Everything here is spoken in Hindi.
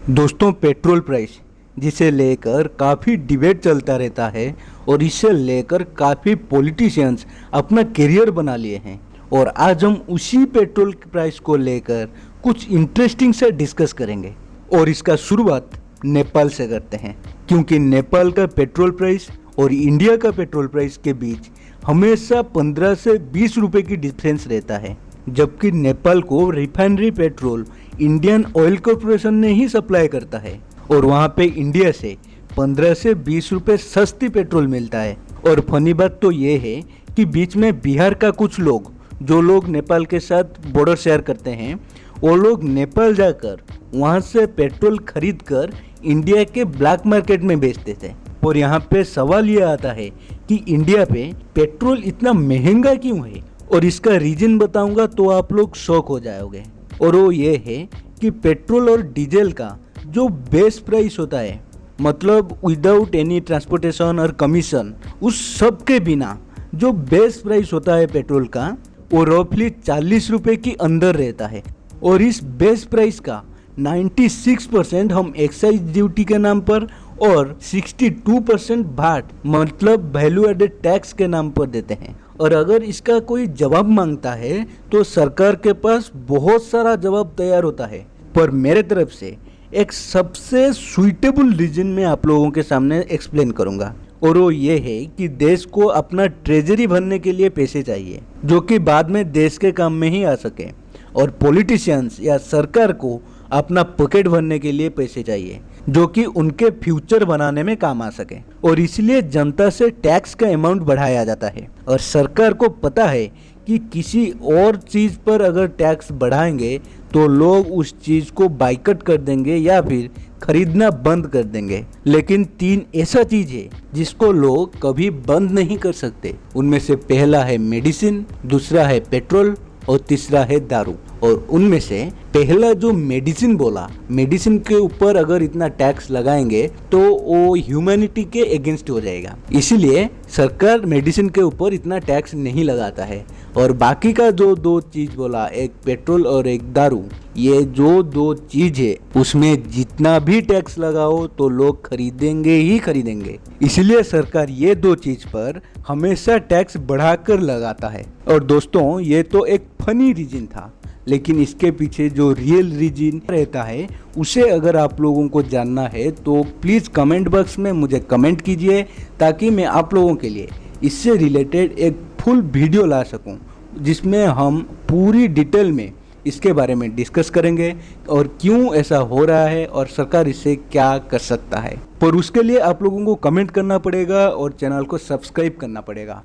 दोस्तों, पेट्रोल प्राइस जिसे लेकर काफ़ी डिबेट चलता रहता है और इसे लेकर काफ़ी पॉलिटिशियंस अपना करियर बना लिए हैं। और आज हम उसी पेट्रोल प्राइस को लेकर कुछ इंटरेस्टिंग से डिस्कस करेंगे। और इसका शुरुआत नेपाल से करते हैं, क्योंकि नेपाल का पेट्रोल प्राइस और इंडिया का पेट्रोल प्राइस के बीच हमेशा 15 से 20 रुपए की डिफरेंस रहता है। जबकि नेपाल को refinery petrol Indian oil corporation ने ही सप्लाई करता है और वहाँ पे इंडिया से 15 से 20 रुपए सस्ती पेट्रोल मिलता है। और फनी बात तो ये है कि बीच में बिहार का कुछ लोग, जो लोग नेपाल के साथ बॉर्डर शेयर करते हैं, वो लोग नेपाल जाकर वहाँ से पेट्रोल खरीद कर इंडिया के ब्लैक मार्केट में बेचते थे। और यहाँ पे सवाल ये आता है कि इंडिया पे पेट्रोल इतना महंगा क्यों है, और इसका रीजन बताऊंगा तो आप लोग शॉक हो जाओगे। और वो ये है कि पेट्रोल और डीजल का जो बेस प्राइस होता है, मतलब विदाउट एनी ट्रांसपोर्टेशन और कमीशन, उस सब के बिना जो बेस प्राइस होता है पेट्रोल का, वो रफली 40 रुपए के अंदर रहता है। और इस बेस प्राइस का 96% हम एक्साइज ड्यूटी के नाम पर और 62% भाट मतलब वैल्यू एडेड टैक्स के नाम पर देते हैं। और अगर इसका कोई जवाब मांगता है तो सरकार के पास बहुत सारा जवाब तैयार होता है, पर मेरे तरफ से एक सबसे सुइटेबल रीजन मैं आप लोगों के सामने एक्सप्लेन करूंगा। और वो ये है कि देश को अपना ट्रेजरी भरने के लिए पैसे चाहिए, जो कि बाद में देश के काम में ही आ सके। और पॉलिटिशियंस या सरकार को अपना पॉकेट भरने के लिए पैसे चाहिए, जो कि उनके फ्यूचर बनाने में काम आ सके। और इसलिए जनता से टैक्स का अमाउंट बढ़ाया जाता है। और सरकार को पता है कि किसी और चीज़ पर अगर टैक्स बढ़ाएंगे तो लोग उस चीज़ को बाइकआउट कर देंगे या फिर खरीदना बंद कर देंगे। लेकिन 3 ऐसा चीज़ है जिसको लोग कभी बंद नहीं कर सकते। उनमें से पहला है मेडिसिन, दूसरा है पेट्रोल और तीसरा है दारू। और उनमें से पहला जो मेडिसिन बोला, मेडिसिन के ऊपर अगर इतना टैक्स लगाएंगे तो वो ह्यूमैनिटी के अगेंस्ट हो जाएगा। इसीलिए सरकार मेडिसिन के ऊपर इतना टैक्स नहीं लगाता है। और बाकी का जो 2 चीज बोला, एक पेट्रोल और एक दारू, ये जो 2 चीज है उसमें जितना भी टैक्स लगाओ तो लोग खरीदेंगे ही खरीदेंगे। इसलिए सरकार ये 2 चीज पर हमेशा टैक्स बढ़ाकर लगाता है। और दोस्तों, ये तो एक फनी रीजन था, लेकिन इसके पीछे जो रियल रीजन रहता है उसे अगर आप लोगों को जानना है तो प्लीज़ कमेंट बॉक्स में मुझे कमेंट कीजिए, ताकि मैं आप लोगों के लिए इससे रिलेटेड एक फुल वीडियो ला सकूं, जिसमें हम पूरी डिटेल में इसके बारे में डिस्कस करेंगे और क्यों ऐसा हो रहा है और सरकार इससे क्या कर सकता है। पर उसके लिए आप लोगों को कमेंट करना पड़ेगा और चैनल को सब्सक्राइब करना पड़ेगा।